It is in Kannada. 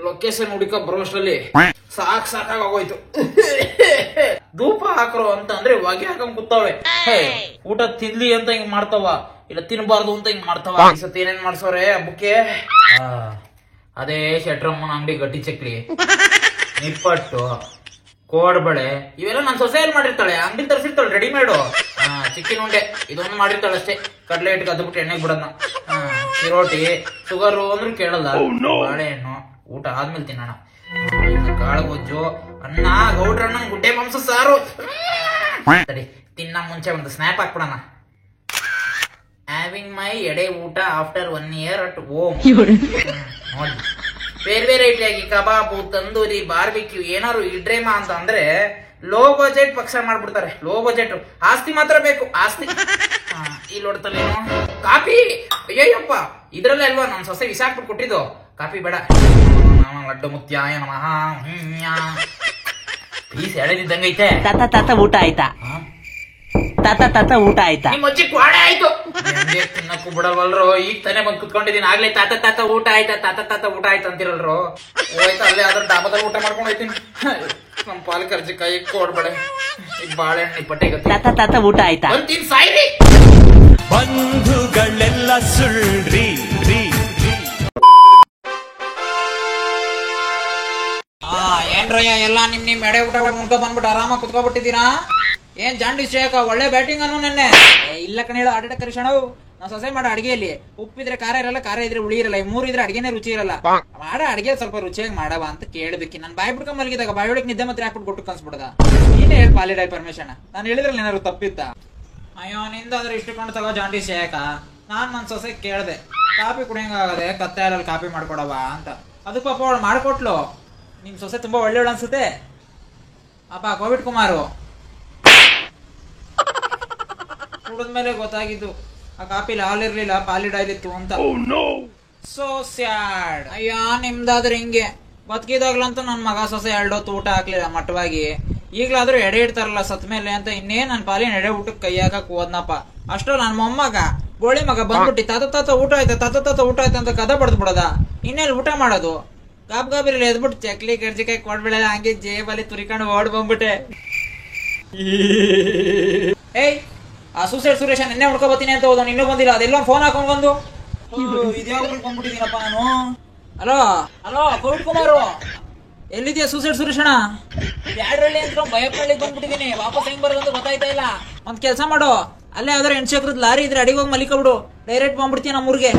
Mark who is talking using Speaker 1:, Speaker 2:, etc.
Speaker 1: ಲೊಕೇಶನ್ ಹುಡುಕ ಬರೋಷ್ಟರಲ್ಲಿ ಸಾಕಾಗೋಯ್ತು. ಧೂಪ ಹಾಕ್ರೋ ಅಂತ ಅಂದ್ರೆ ಹೊಗೆ ಹಾಕಂಗ್ ಕೂತಾವೆ. ಊಟ ತಿನ್ಲಿ ಅಂತ ಹಿಂಗ್ ಮಾಡ್ತಾವ, ಇಲ್ಲ ತಿನ್ಬಾರ್ದು ಅಂತ ಹಿಂಗ್ ಮಾಡ್ತಾವ. ಈ ಸತಿ ಏನೇನ್ ಮಾಡ್ಸವ್ರೆ ಹಬ್ಬಕ್ಕೆ? ಅದೇ ಶೆಟ್ರಮ್ಮನ ಅಂಗಡಿ ಗಟ್ಟಿ ಚಕ್ಲಿ, ನಿಪ್ಪಟ್ಟು, ಕೋಡ್ಬಳೆ ಇವೆಲ್ಲ ನನ್ನ ಸೊಸೆಯಲ್ಲಿ ಮಾಡಿರ್ತಾಳೆ. ಅಂಗಡಿ ತರಿಸಿರ್ತಾಳೆ ರೆಡಿಮೇಡು. ಚಿಕ್ಕಿನ ಉಂಡೆ ಇದೊಂದು ಮಾಡಿರ್ತಾಳೆ ಅಷ್ಟೇ. ಕಡ್ಲೆ ಇಟ್ಟು ಅದ್ಬಿಟ್ಟು ಎಣ್ಣೆಗೆ ಬಿಡೋದ್ನ. ಚಿರೋಟಿ, ಶುಗರು ಅಂದ್ರೂ ಕೇಳಲ್ಲ. ಬಾಳೆಹಣ್ಣು ಊಟ ಆದ್ಮೇಲೆ ತಿನ್ನೋಣ. ಕಾಳುಗೊಜ್ಜು, ಅನ್ನ, ಗೌಡ್ರಣ್ಣ, ಗುಡ್ಡೆ ಮಾಂಸ ಸಾರು. ಸರಿ, ತಿನ್ನ ಮುಂಚೆ ಒಂದು ಸ್ನ್ಯಾಪ್ ಹಾಕ್ಬಿಡೋಣ. ಹ್ಯಾವಿಂಗ್ ಮೈ ಎಡೆ ಊಟ ಆಫ್ಟರ್ 1 year ಅಟ್ ಹೋಮ್. ನೋಡಿ, ಬೇರೆ ಬೇರೆ ರೀತಿಯಾಗಿ ಕಬಾಬು, ತಂದೂರಿ, ಬಾರ್ಬಿಕ್ಯೂ ಏನಾದ್ರು ಇಡ್ರೇಮ ಅಂತ ಅಂದ್ರೆ ಲೋ ಬಜೆಟ್ ಪಕ್ಷ ಮಾಡ್ಬಿಡ್ತಾರೆ. ಲೋ ಬಜೆಟ್ ಆಸ್ತಿ ಮಾತ್ರ ಬೇಕು, ಆಸ್ತಿ. ಇಲ್ಲಿ ನೋಡ್ತಲ್ಲೇನು ಕಾಫಿ. ಅಯ್ಯಯ್ಯಪ್ಪ, ಇದ್ರಲ್ಲೇ ಅಲ್ವಾ ನನ್ ಸೊಸೆ ವಿಷ ಹಾಕ್ಬಿಟ್ಟು ಕೊಟ್ಟಿದ್ದು. ಕಾಫಿ ಬೇಡ. ಲಡ್ಡು ಮುತ್ಯಾಯ ನಮಃ. ಪ್ಲೀಸ್ ಎಳೆದಿದ್ದಂಗೈತೆ.
Speaker 2: ತಾತ ಊಟ ಆಯ್ತಾ? ತಾತ ಊಟ ಆಯ್ತಾ?
Speaker 1: ನಿಮ್ಮ ಅಜ್ಜಿ ಕ್ವಾಡೆ ಆಯ್ತು. ತಿನ್ನಕ್ಕೂ ಬಿಡಲ್ವಲ್ರು. ಈಗ ತಾನೇ ಬಂದು ಕುತ್ಕೊಂಡಿದ್ದೀನಿ. ಆಗ್ಲೇ ತಾತ ಊಟ ಆಯ್ತಾ, ತಾತ ಊಟ ಆಯ್ತು ಅಂತಿರಲ್ರು. ಹೋಯ್ತು ಅಲ್ಲೇ ಅದ್ರ ಡಾಬಾದಲ್ಲಿ ಊಟ ಮಾಡ್ಕೊಂಡು ಹೋಯ್ತೀನಿ. ನಮ್ ಪಾಲ್ ಕರ್ಜಿಕಾಯಿ, ಕೋಡ್ಬಳೆ, ಈಗ ಬಾಳೆಹಣ್ಣಿ ಪಟ್ಟೆ
Speaker 2: ತಾತ ಊಟ ಆಯ್ತಾ?
Speaker 1: ಅಂತೀನಿ ಸಾಯ್ರಿ.
Speaker 3: ಬಂಧುಗಳೆಲ್ಲ ಸುಳ್ರಿ.
Speaker 1: ಏನ್ರಯ್ಯ ಎಲ್ಲ ನಿಮ್ ಎಡೆ ಊಟ ಮುಡ್ಕೊ ಬಂದ್ಬಿಟ್ಟು ಆರಾಮಾಗಿ ಕುತ್ಕೊಬಿಟ್ಟಿದ್ದೀರಾ? ಏನ್ ಜಾಂಡಿಸ್ ಶೇಕ, ಒಳ್ಳೆ ಬ್ಯಾಟಿಂಗ್ ಅನ್ನು ನೆನ್ನೆ. ಇಲ್ಲ ಕಣ ಹೇಳು, ಆಟ ಕರಿಸಣವು. ನಾವು ಸೊಸೆ ಮಾಡೋ ಅಡಿಗೆಯಲ್ಲಿ ಉಪ್ಪಿದ್ರೆ ಖಾರ ಇರಲ್ಲ, ಖಾರ ಇದ್ರೆ ಹುಳಿ ಇರಲ್ಲ, ಈ 3 ಇದ್ರೆ ಅಡಿಗೆನೇ ರುಚಿ ಇರಲ್ಲ. ಮಾಡೋ ಅಡಿಗೆ ಸ್ವಲ್ಪ ರುಚಿಯಾಗಿ ಮಾಡವ ಅಂತ ಕೇಳದಕ್ಕೆ ನಾನು ಬಾಯಿ ಬಿಡ್ಕೊಂಡ್ ಮಲಗಿದಾಗ ಬಾಯಿ ಒಳಗೆ ನಿದ್ದೆ ಮಾತ್ರ ಹಾಕ್ಬಿಟ್ಟು ಕೊಟ್ಟು ಕನ್ಸ್ಬಿಡದ. ನೀನೇ ಹೇಳಿ ಪಾಲಿಡೈ ಪರ್ಮಿಷನ್. ನಾನು ಹೇಳಿದ್ರಲ್ಲಿ ಏನಾದ್ರು ತಪ್ಪಿತ್ತ? ಅಯ್ಯೋ, ನಿಂದಾದ್ರೆ ಇಷ್ಟು ಕೊಂಡು ತಗೋ ಜಾಂಡಿಸ್ ಶೇಕ. ನಾನ್ ನನ್ನ ಸೊಸೆ ಕೇಳ್ದೆ, ಕಾಫಿ ಕುಡಿಯಂಗಾಗದೆ ಕತ್ತೆ ಹಾಲಲ್ಲಿ ಕಾಫಿ ಮಾಡ್ಕೊಡವ ಅಂತ. ಅದಕ್ಕೆ ಪಾಪ ಅವಳು ಮಾಡ್ಕೊಟ್ಲು. ನಿಮ್ ಸೊಸೆ ತುಂಬಾ ಒಳ್ಳೆಯವಳು ಅನ್ಸುತ್ತೆ. ಅಪ್ಪ ಕೋವಿಡ್ ಕುಮಾರು ಕುಡಿದ್ಮೇಲೆ ಗೊತ್ತಾಗಿದ್ದು ಆ ಕಾಪಿಲಿ ಹಾಲಿರ್ಲಿಲ್ಲ, ಪಾಲಿಡೈಲ್ ಇತ್ತು ಅಂತ. So sad. ಅಯ್ಯ, ನಿಮ್ದಾದ್ರೆ ಹಿಂಗೆ. ಬದುಕಿದಾಗ್ಲಂತೂ ನನ್ ಮಗ ಸೊಸೆ 2 ಹೊತ್ತು ಊಟ ಹಾಕ್ಲಿಲ್ಲ ಮಟ್ಟವಾಗಿ. ಈಗ್ಲಾದ್ರೂ ಎಡೆ ಇಡ್ತಾರಲ್ಲ ಸತ್ ಮೇಲೆ ಅಂತ ಇನ್ನೇ ನನ್ ಪಾಲಿನ ಎಡೆ ಊಟಕ್ಕೆ ಕೈ ಹಾಕಕ್ ಹೋದ್ನಪ್ಪ. ಅಷ್ಟೋ ನನ್ ಮೊಮ್ಮಗ ಗೋಳಿ ಮಗ ಬಂದ್ಬಿಟ್ಟಿ ತಾತ ಊಟ ಆಯ್ತಾ ಅಂತ ಕದ ಬಡ್ದು ಬಿಡೋದ. ಇನ್ನೆಲ್ಲಿ ಊಟ ಮಾಡೋದು? ಗಾಬ್ರಿಲಿ ಎದ್ಬಿಟ್ಟು ಚಕ್ಲಿ ಕರ್ಜಿಕಾಯಿ ಕೊಡ್ಬಿಡಲ್ಲ. ಹಂಗೆ ಜೇಬಲ್ಲಿ ತುರಿಕೊಂಡು ಓಡ್ ಬಂದ್ಬಿಟ್ಟೆ. ಏಯ್, ಆ ಸೂಸೈಡ್ ಸುರೇಶ ನಿನ್ನೆ ಹುಡ್ಕೊ ಬರ್ತೀನಿ ಅಂತ ಹೋದ, ಇನ್ನೂ ಬಂದಿಲ್ಲ. ಅದೆಲ್ಲ ಫೋನ್ ಹಾಕೊಂಡ್ ಬಂದು ಇದ್ಯಾವ ಬಂದ್ಬಿಟ್ಟಿದ್ದೀನಪ್ಪ ನಾನು. ಹಲೋ ಕೋವಿಡ್ ಕುಮಾರು, ಎಲ್ಲಿದ್ಯಾ ಸೂಸೈಡ್ ಸುರೇಶಣ್ಣ? ಬ್ಯಾಡ್ರಲ್ಲಿ ಅಂತ ಭಯಪಳ್ಳಿಗೆ ಬಂದ್ಬಿಟ್ಟಿದ್ದೀನಿ. ವಾಪಸ್ ಹೆಂಗ್ ಬರೋದಂತ ಗೊತ್ತಾಯ್ತಾ ಇಲ್ಲ. ಒಂದ್ ಕೆಲ್ಸ ಮಾಡು, ಅಲ್ಲೇ ಯಾವ್ದಾರು ಹೆಣ್ಸಕ್ರದ್ ಲಾರಿ ಇದ್ರೆ ಅಡಿಗೆ ಹೋಗಿ ಮಲಿಕೊಬಿಡು. ಡೈರೆಕ್ಟ್ ಬಂದ್ಬಿಡ್ತೀನಿ ನಮ್ಮೂರ್ಗೆ.